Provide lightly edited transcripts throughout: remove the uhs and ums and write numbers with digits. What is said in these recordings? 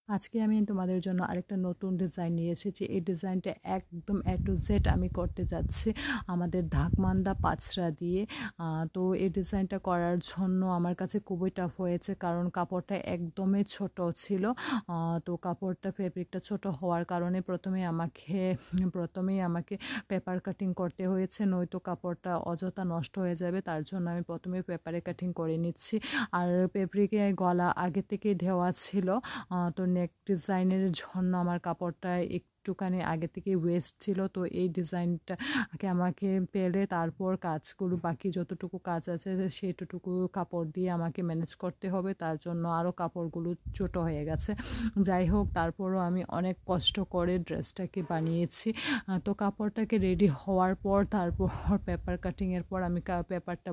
আজকে আমি তোমাদের জন্য আরেকটা নতুন ডিজাইন নিয়ে এসেছি। এই ডিজাইনটা একদম A to Z আমি করতে যাচ্ছি আমাদের ধাকমান্দা পাঁচরা দিয়ে। তো এই ডিজাইনটা করার জন্য আমার কাছে খুবই টাফ হয়েছে, কারণ কাপড়টা একদমই ছোট ছিল। তো কাপড়টা ফেব্রিকটা ছোট হওয়ার কারণে প্রথমেই আমাকে পেপার কাটিং করতে হয়েছে, নয়তো কাপড়টা অযথা নষ্ট হয়ে যাবে। তার জন্য আমি প্রথমে পেপারে কাটিং করে নিচ্ছি। আর ফেব্রিকে গলা আগে থেকেই দেওয়া ছিল, তো নেক ডিজাইনের জন্য আমার কাপড়টা একটুখানি আগে থেকে ওয়েস্ট ছিল। তো এই ডিজাইনটাকে আমাকে পেলে তারপর কাজগুলো বাকি যতটুকু কাজ আছে সেটুকু কাপড় দিয়ে আমাকে ম্যানেজ করতে হবে। তার জন্য আরও কাপড়গুলো ছোট হয়ে গেছে। যাই হোক, তারপরও আমি অনেক কষ্ট করে ড্রেসটাকে বানিয়েছি। তো কাপড়টাকে রেডি হওয়ার পর তারপর পেপার কাটিংয়ের পর আমি পেপারটা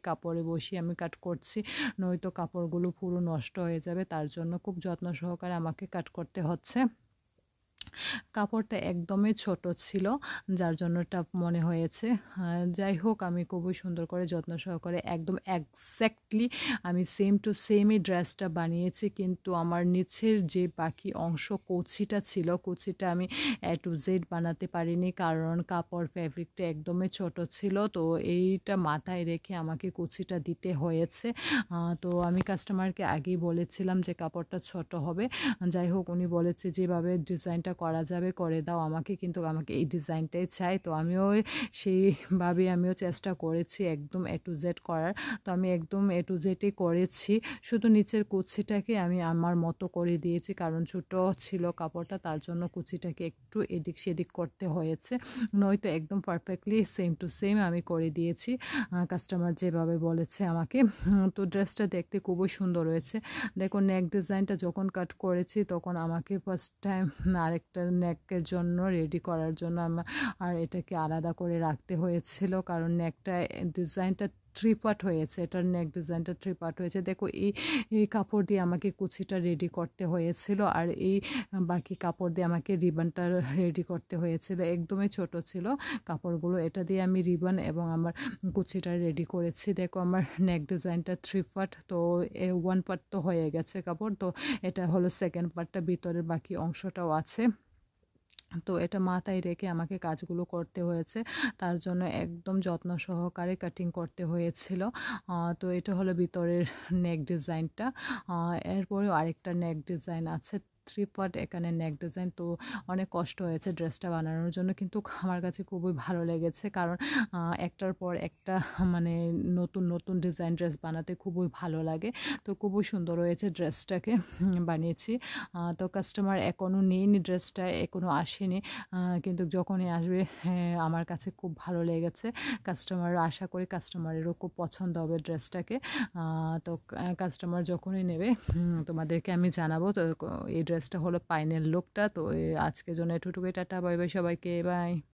কাপড়ে বসিয়ে আমি কাট করছি, নয়তো কাপড়গুলো পুরো নষ্ট হয়ে যাবে। তার জন্য খুব যত্ন সহকারে আমাকে কাট করতে হচ্ছে। কাপড়টা একদমই ছোট ছিল, যার জন্য টাফ মনে হয়েছে। যাই হোক, আমি খুবই সুন্দর করে যত্ন সহকারে একদম এক্স্যাক্টলি আমি সেম টু সেমই ড্রেসটা বানিয়েছি, কিন্তু আমার নিচের যে বাকি অংশ কুচিটা ছিল, কুচিটা আমি A to Z বানাতে পারিনি, কারণ কাপড় ফ্যাব্রিকটা একদমই ছোট ছিল। তো এইটা মাথায় রেখে আমাকে কুচিটা দিতে হয়েছে। তো আমি কাস্টমারকে আগেই বলেছিলাম যে কাপড়টা ছোট হবে। যাই হোক, উনি বলেছে যেভাবে ডিজাইনটা করা যাবে করে দাও আমাকে, কিন্তু আমাকে এই ডিজাইনটাই চাই। তো আমিও সেইভাবে চেষ্টা করেছি একদম A to Z করার। তো আমি একদম A to Z-ই করেছি, শুধু নিচের কুচিটাকে আমি আমার মতো করে দিয়েছি, কারণ ছোট ছিল কাপড়টা, তার জন্য কুচিটাকে একটু এদিক সেদিক করতে হয়েছে, নয়তো একদম পারফেক্টলি সেম টু সেম আমি করে দিয়েছি কাস্টমার যেভাবে বলেছে আমাকে। তো ড্রেসটা দেখতে খুবই সুন্দর হয়েছে। দেখো, নেক ডিজাইনটা যখন কাট করেছি তখন আমাকে ফার্স্ট টাইম আরেকটা নেকের জন্য রেডি করার জন্য আর এটাকে আলাদা করে রাখতে হয়েছিল, কারণ নেকটা ডিজাইনটা 3 পার্ট হয়েছে, এটার নেক ডিজাইনটা 3 পার্ট হয়েছে। দেখো, এই কাপড় দিয়ে আমাকে কুচিটা রেডি করতে হয়েছিল, আর এই বাকি কাপড় দিয়ে আমাকে রিবনটা রেডি করতে হয়েছিল। একদমই ছোট ছিল কাপড়গুলো, এটা দিয়ে আমি রিবন এবং আমার কুচিটা রেডি করেছি। দেখো, আমার নেক ডিজাইনটা 3 পার্ট, তো 1 পার্ট তো হয়ে গেছে কাপড়। তো এটা হলো সেকেন্ড পার্টটা, ভিতরের বাকি অংশটাও আছে। তো এটা মাথায় রেখে আমাকে কাজগুলো করতে হয়েছে, তার জন্য একদম যত্ন সহকারে কাটিং করতে হয়েছিল। তো এটা হলো ভিতরের নেক ডিজাইনটা। এরপরেও আরেকটা নেক ডিজাইন আছে, 3 পার্ট এখানে নেক ডিজাইন। তো অনেক কষ্ট হয়েছে ড্রেসটা বানানোর জন্য, কিন্তু আমার কাছে খুবই ভালো লেগেছে, কারণ একটার পর একটা মানে নতুন নতুন ডিজাইন ড্রেস বানাতে খুবই ভালো লাগে। তো খুবই সুন্দর হয়েছে ড্রেসটাকে বানিয়েছি। তো কাস্টমার এখনও নেয়নি ড্রেসটা, এখনও আসেনি, কিন্তু যখনই আসবে আমার কাছে খুব ভালো লেগেছে। আশা করি কাস্টমারেরও খুব পছন্দ হবে ড্রেসটাকে। তো কাস্টমার যখনই নেবে তোমাদেরকে আমি জানাবো। তো এই ড্রেসটা হলো ফাইনাল লুকটা। তো আজকের জন্য এটুকুই, টাটা বাই বাই সবাইকে, বাই।